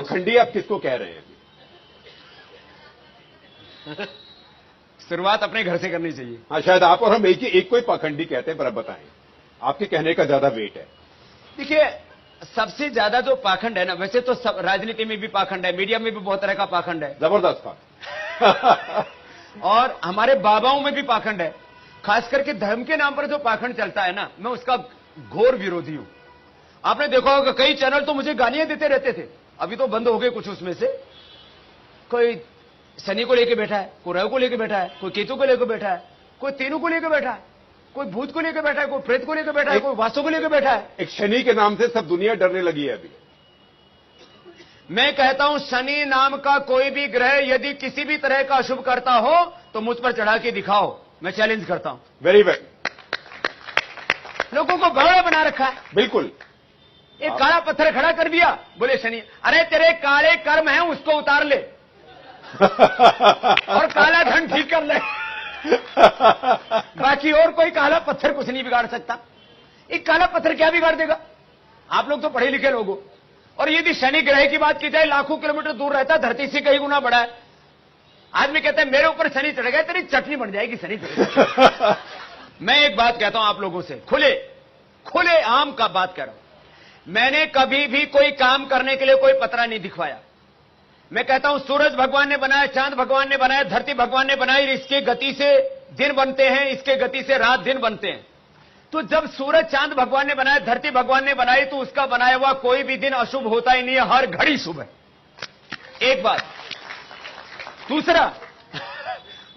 पाखंडी आप किसको कह रहे हैं? शुरुआत अपने घर से करनी चाहिए। हाँ, शायद आप और हम एक को ही पाखंडी कहते हैं, पर अब बताएं, आपके कहने का ज्यादा वेट है। देखिए, सबसे ज्यादा जो पाखंड है ना, वैसे तो सब राजनीति में भी पाखंड है, मीडिया में भी बहुत तरह का पाखंड है, जबरदस्त पाखंड। और हमारे बाबाओं में भी पाखंड है। खास करके धर्म के नाम पर जो पाखंड चलता है ना, मैं उसका घोर विरोधी हूं। आपने देखा होगा कई चैनल तो मुझे गालियां देते रहते थे, अभी तो बंद हो गए कुछ उसमें से। कोई शनि को लेकर बैठा है, कोई रवि को लेकर बैठा है, कोई केतु को लेकर बैठा है, कोई तेनू को लेकर बैठा है, कोई भूत को लेकर बैठा है, कोई प्रेत को लेकर बैठा है, कोई वास्तु को लेकर बैठा है। एक शनि के नाम से सब दुनिया डरने लगी है अभी। मैं कहता हूं, शनि नाम का कोई भी ग्रह यदि किसी भी तरह का अशुभ करता हो तो मुझ पर चढ़ा के दिखाओ, मैं चैलेंज करता हूं। Very well. लोगों को बड़ा बना रखा है। बिल्कुल। एक काला पत्थर खड़ा कर दिया, बोले शनि, अरे तेरे काले कर्म हैं उसको उतार ले और काला धन ठीक कर ले। बाकी और कोई काला पत्थर कुछ नहीं बिगाड़ सकता। एक काला पत्थर क्या बिगाड़ देगा? आप लोग तो पढ़े लिखे लोग हो। और यदि शनि ग्रह की बात की जाए, लाखों किलोमीटर दूर रहता है, धरती से कई गुना बड़ा है। आदमी कहते हैं मेरे ऊपर शनि चढ़ गया, तेरी चटनी बन जाएगी शनि चढ़। मैं एक बात कहता हूं आप लोगों से, खुले आम का बात कर रहा हूं। मैंने कभी भी कोई काम करने के लिए कोई पतरा नहीं दिखवाया। मैं कहता हूं सूरज भगवान ने बनाया, चांद भगवान ने बनाया, धरती भगवान ने बनाई, इसके गति से दिन बनते हैं, इसके गति से रात दिन बनते हैं। तो जब सूरज चांद भगवान ने बनाया, धरती भगवान ने बनाई, तो उसका बनाया हुआ कोई भी दिन अशुभ होता ही नहीं है, हर घड़ी शुभ है। एक बात।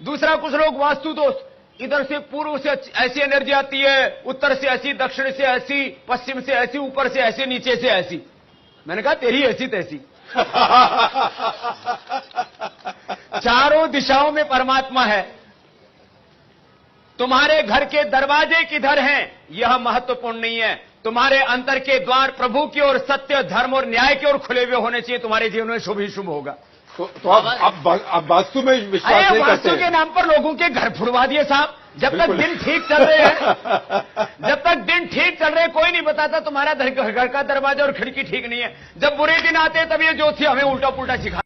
दूसरा कुछ लोग वास्तु दोष, इधर से पूर्व से ऐसी एनर्जी आती है, उत्तर से ऐसी, दक्षिण से ऐसी, पश्चिम से ऐसी, ऊपर से ऐसी, नीचे से ऐसी। मैंने कहा तेरी ऐसी तैसी। चारों दिशाओं में परमात्मा है। तुम्हारे घर के दरवाजे किधर हैं यह महत्वपूर्ण नहीं है, तुम्हारे अंतर के द्वार प्रभु की ओर, सत्य, धर्म और न्याय की ओर खुले हुए होने चाहिए। तुम्हारे जीवन में शुभ ही शुभ होगा। तो आप वास्तु में विश्वास नहीं करते? वास्तु के नाम पर लोगों के घर फुड़वा दिए साहब। जब तक दिन ठीक चल रहे हैं, कोई नहीं बताता तुम्हारा घर का दरवाजा और खिड़की ठीक नहीं है। जब बुरे दिन आते हैं तब ये ज्योतिषी हमें उल्टा पुल्टा सिखा